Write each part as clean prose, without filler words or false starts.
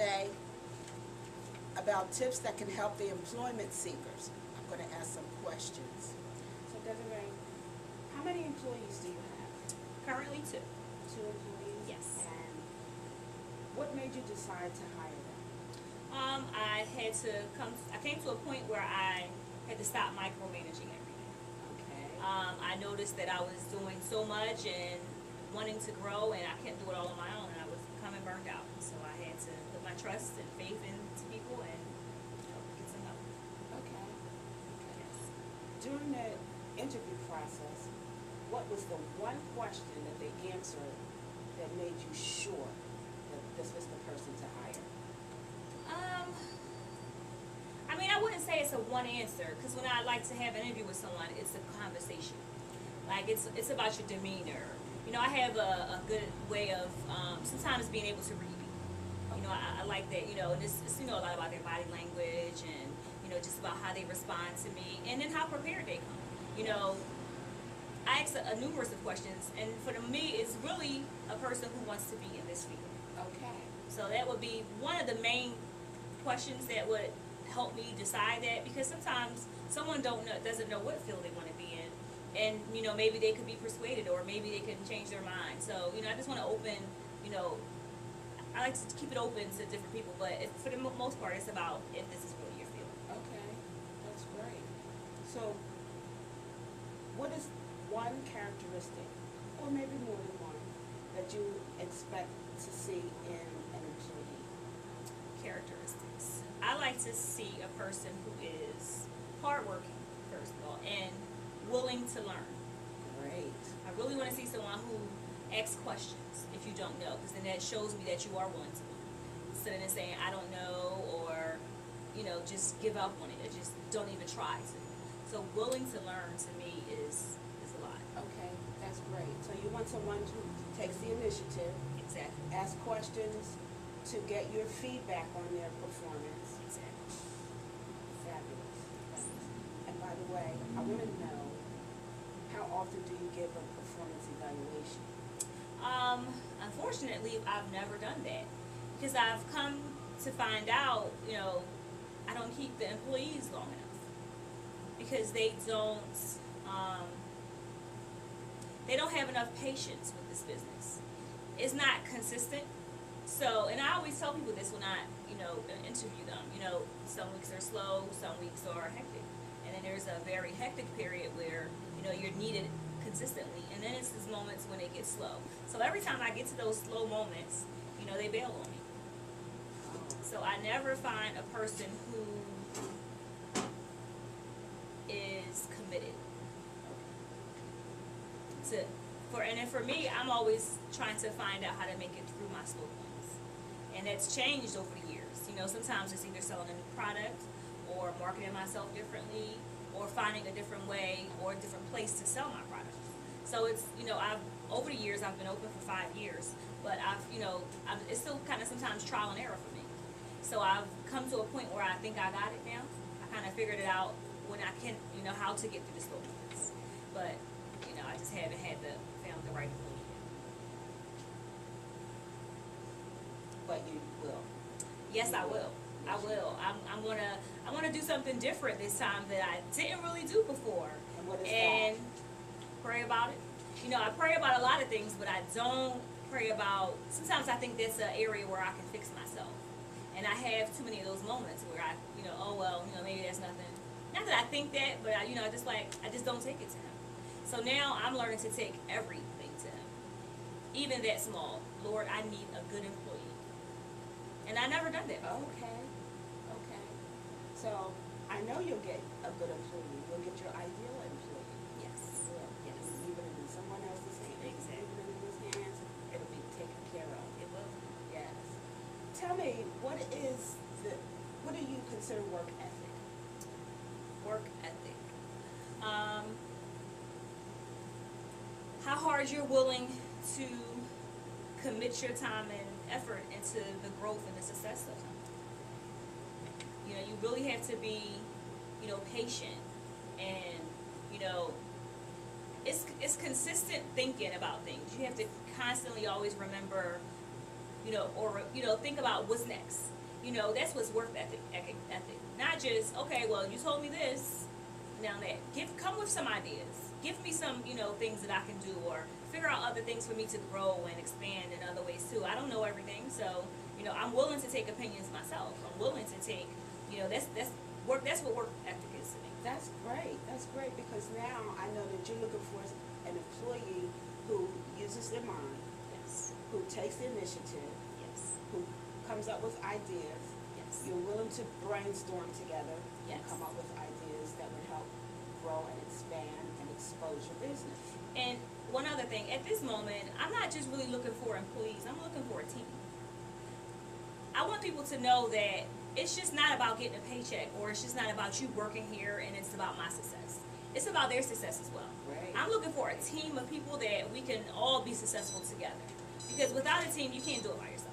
today about tips that can help the employment seekers. I'm going to ask some questions. So Desiree, how many employees do you have? Currently 2. 2 employees? Yes. And what made you decide to hire them? I came to a point where I had to stop micromanaging everything. Okay. I noticed that I was doing so much and wanting to grow, and I couldn't do it all on my own, and I was becoming burnt out. So I had to put my trust and faith into people and get some help. Okay. Yes. During the interview process, what was the one question that they answered that made you sure that this was the person to hire? I mean, I wouldn't say it's a one answer, because when I like to have an interview with someone, it's a conversation. Like, it's about your demeanor. You know, I have a good way of sometimes being able to read people. You know, I like that, you know, and it's, you know, a lot about their body language and, you know, just about how they respond to me, and then how prepared they come. You know, I ask a numerous of questions, and for me, it's really a person who wants to be in this field. Okay. So that would be one of the main questions that would help me decide that, because sometimes someone doesn't know what field they want to be in, and you know, maybe they could be persuaded, or maybe they can change their mind. So you know, I just want to open, you know, I like to keep it open to different people, but for the most part, it's about if this is really your field. Okay, that's great. So, what is one characteristic, or maybe more than one, that you expect to see in an employee? Characteristics. I like to see a person who is hardworking, first of all, and willing to learn. Great. I really want to see someone who asks questions if you don't know, because then that shows me that you are willing to learn. Instead of saying, I don't know, or, you know, just give up on it, or just don't even try to. So willing to learn, to me, is a lot. Okay, that's great. So you want someone who takes the initiative, Exactly. ask questions to get your feedback on their performance. Exactly. Fabulous. And by the way, I want to know, how often do you give a performance evaluation? Unfortunately, I've never done that, because I've come to find out, you know, I don't keep the employees long enough, because they don't have enough patience with this business. It's not consistent. So, and I always tell people this when I, you know, interview them. You know, some weeks are slow, some weeks are hectic, and then there's a very hectic period where, you know, you're needed consistently, and then it's these moments when it gets slow. So every time I get to those slow moments, you know, they bail on me. So I never find a person who is committed to, and then for me, I'm always trying to find out how to make it through my slow points. And that's changed over the years. You know, sometimes it's either selling a new product, or marketing myself differently, or finding a different way or a different place to sell my product. So it's, you know, over the years, I've been open for 5 years, but it's still kind of sometimes trial and error for me. So I've come to a point where I think I got it now. I kind of figured it out when I can, you know, how to get through the slow moments. But, you know, I just haven't found the right employee yet. But you will. Yes, I will. I will. I want to do something different this time that I didn't really do before. And what is And pray about it. You know, I pray about a lot of things, but I don't pray about. Sometimes I think that's an area where I can fix myself, and I have too many of those moments where I, you know, oh well, you know, maybe that's nothing. Not that I think that, but you know, I just don't take it to him. So now I'm learning to take everything to him, even that small. Lord, I need a good employee, and I never done that before. Okay. Okay. So I know you'll get a good employee. You'll get your ideal employee. Yes. Will. Yes. Leave it in someone else's hands. Exactly. Leave it in his hands. It'll be taken care of. It will. Yes. Tell me, what do you consider work ethic? Work ethic. How hard you're willing to commit your time and effort into the growth and the success of something. You know, you really have to be, you know, patient, and, you know, it's consistent thinking about things. You have to constantly always remember think about what's next. That's what's work ethic. Not just, okay, well, you told me this, now that. Come with some ideas. Give me some, things that I can do, or figure out other things for me to grow and expand in other ways too. I don't know everything, so, I'm willing to take opinions myself. I'm willing to take, that's what work ethic is to me. That's great, because now I know that you're looking for an employee who uses their mind, Yes. who takes the initiative, Yes. who comes up with ideas. Yes. You're willing to brainstorm together and Yes. come up with ideas that would help grow and expand and expose your business. And one other thing, at this moment, I'm not just really looking for employees, I'm looking for a team. I want people to know that it's just not about getting a paycheck, or it's just not about you working here and it's about my success. It's about their success as well. Right. I'm looking for a team of people that we can all be successful together. Because without a team, you can't do it by yourself.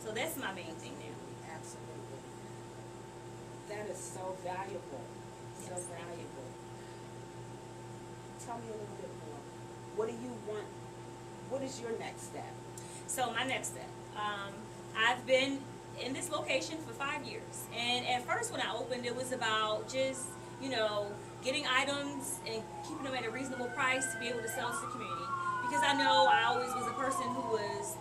So that's my main thing now. Absolutely. That is so valuable. So Yes, thank you. valuable. Tell me a little bit more. What do you want? What is your next step? So my next step, I've been in this location for 5 years, and at first when I opened, it was about just getting items and keeping them at a reasonable price to be able to sell to the community, because I know I always was a person who was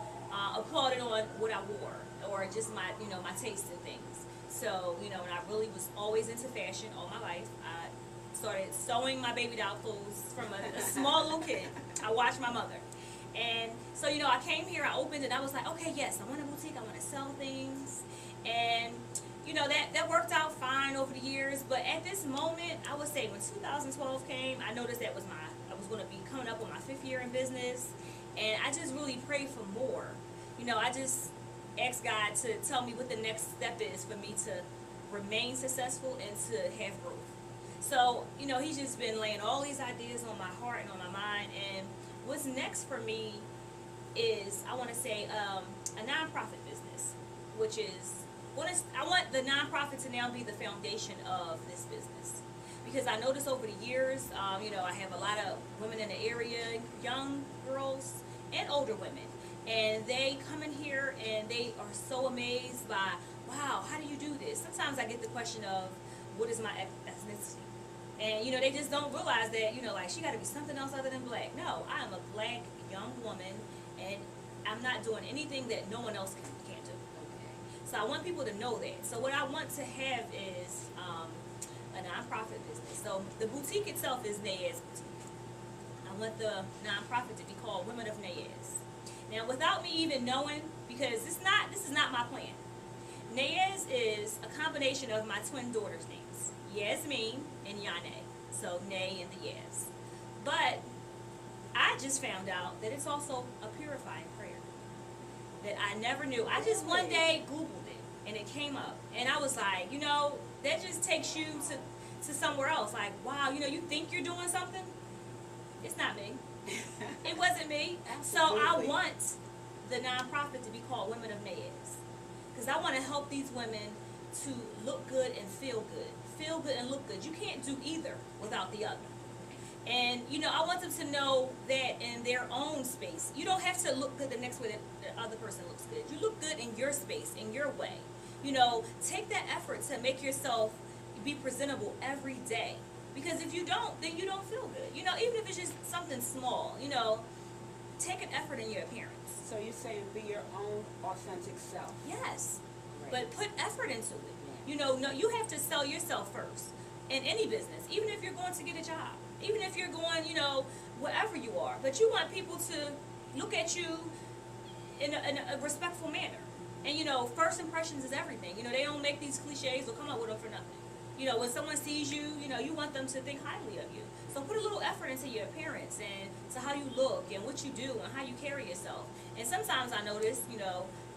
applauded on what I wore, or just my my taste in things. So and I really was always into fashion all my life. I started sewing my baby doll clothes from a small little kid. I watched my mother. And so, I came here, I opened it, I was like, okay, yes, I want a boutique, I want to sell things. And, that worked out fine over the years. But at this moment, I would say when 2012 came, I noticed I was going to be coming up on my 5th year in business. And I just really prayed for more. I just asked God to tell me what the next step is for me to remain successful and to have growth. So, He's just been laying all these ideas on my heart and on my mind. And what's next for me is, I want to say, a nonprofit business, which is, I want the nonprofit to now be the foundation of this business. Because I noticed over the years, I have a lot of women in the area, young girls and older women, and they come in here and they are so amazed by, wow, how do you do this? Sometimes I get the question of, what is my ethnicity? And, they just don't realize that, she got to be something else other than black. No, I am a black young woman, and I'm not doing anything that no one else can't do. So I want people to know that. So what I want to have is a nonprofit business. So the boutique itself is Nayez Boutique. I want the nonprofit to be called Women of Nayez. Now, without me even knowing, because this is not my plan. Nayez is a combination of my twin daughters' names, Yasmin and Yane. So Nay and the Yaz. But I just found out that it's also a purifying prayer that I never knew. I just one day Googled it and it came up, and I was like, that just takes you to somewhere else. Like, wow, you think you're doing something? It's not me. It wasn't me. So I want the nonprofit to be called Women of Nayez, because I want to help these women to look good and feel good. Feel good and look good. You can't do either without the other. And, I want them to know that in their own space, you don't have to look good the next way that the other person looks good. You look good in your space, in your way. Take that effort to make yourself be presentable every day. Because if you don't, then you don't feel good. Even if it's just something small, take an effort in your appearance. So you're saying be your own authentic self. Yes. Right. But put effort into it. No, you have to sell yourself first in any business, even if you're going to get a job, even if you're going, wherever you are. But you want people to look at you in a respectful manner. And, first impressions is everything. They don't make these cliches or come up with them for nothing. When someone sees you, you want them to think highly of you. So put a little effort into your appearance and to how you look and what you do and how you carry yourself. And sometimes I notice,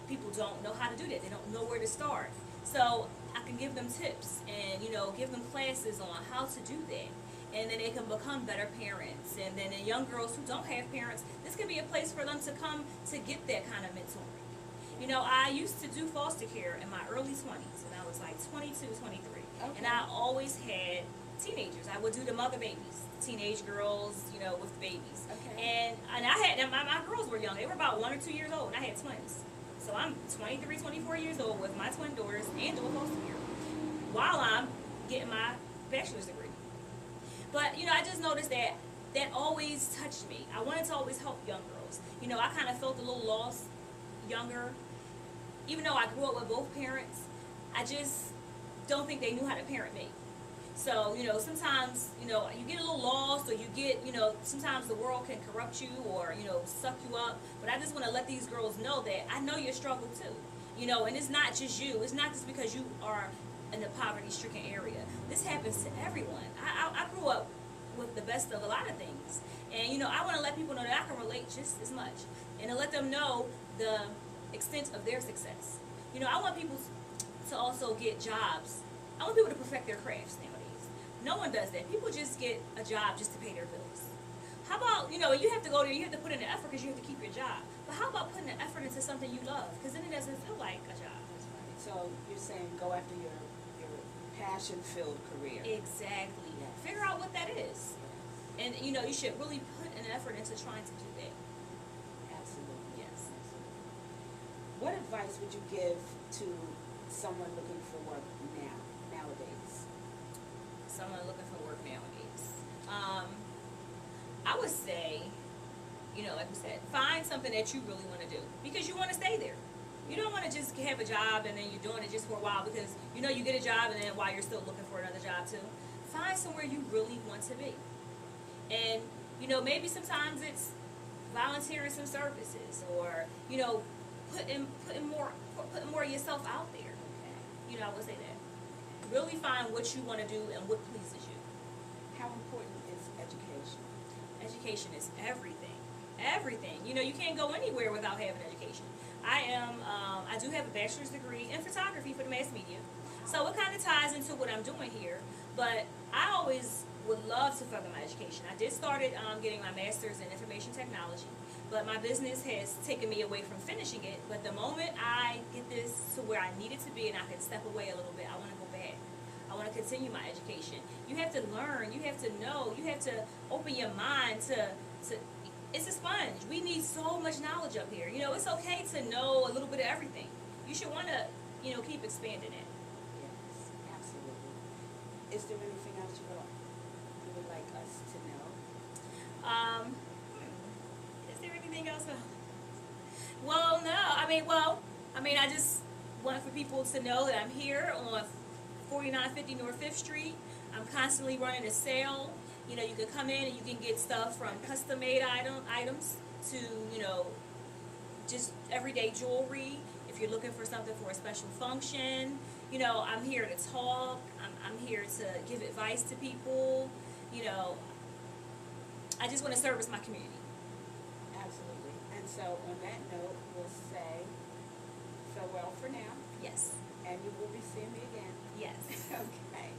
people don't know how to do that. They don't know where to start. So I can give them tips and, give them classes on how to do that. And then they can become better parents. And then the young girls who don't have parents, this can be a place for them to come to get that kind of mentoring. I used to do foster care in my early 20s, and I was like 22, 23. Okay. And I always had teenagers. I would do the mother babies, teenage girls, with babies. Okay. And I had, my girls were young. They were about 1 or 2 years old, and I had twins. So I'm 23, 24 years old with my twin daughters and doing foster care while I'm getting my bachelor's degree. But, you know, I just noticed that that always touched me. I wanted to always help young girls. You know, I kind of felt a little lost younger. Even though I grew up with both parents, I just don't think they knew how to parent me. So, you know, sometimes, you know, you get a little lost, or you get, you know, sometimes the world can corrupt you or, you know, suck you up. But I just want to let these girls know that I know your struggle too. You know, and it's not just you. It's not just because you are in a poverty-stricken area. This happens to everyone. I grew up with the best of a lot of things. And, you know, I want to let people know that I can relate just as much. And to let them know the extent of their success. You know, I want people to also get jobs. I want people to perfect their crafts nowadays. No one does that. People just get a job just to pay their bills. How about, you know, you have to go there, you have to put in the effort because you have to keep your job. But how about putting the effort into something you love? Because then it doesn't feel like a job. That's right. So you're saying go after your passion-filled career. Exactly. Yes. Figure out what that is. And, you know, you should really put an effort into trying to do that. Absolutely. Yes. What advice would you give to someone looking for work nowadays? Someone looking for work nowadays. I would say, you know, like we said, find something that you really want to do because you want to stay there. You don't want to just have a job and then you're doing it just for a while because, you know, you get a job and then while you're still looking for another job too. Find somewhere you really want to be. And, you know, maybe sometimes it's volunteering some services or, you know, putting more of yourself out there. Okay. You know, I would say that. Really find what you want to do and what pleases you. How important is education? Education is everything. Everything. You know, you can't go anywhere without having education. I do have a bachelor's degree in photography for the mass media. So it kind of ties into what I'm doing here. But I always would love to further my education. I did started getting my master's in information technology, but my business has taken me away from finishing it. But the moment I get this to where I need it to be and I can step away a little bit, I want to go back. I want to continue my education. You have to learn. You have to know. You have to open your mind to it's a sponge. We need so much knowledge up here. You know, it's okay to know a little bit of everything. You should want to, you know, keep expanding it. Yes, absolutely. Is there anything else you would like us to know? Is there anything else? Well, no. I mean, I just want for people to know that I'm here on 4950 North 5th Street. I'm constantly running a sale. You know, you can come in and you can get stuff from custom-made items to, you know, just everyday jewelry. If you're looking for something for a special function, you know, I'm here to talk. I'm here to give advice to people. You know, I just want to service my community. Absolutely. And so on that note, we'll say farewell for now, Yes. and you will be seeing me again. Yes. Okay.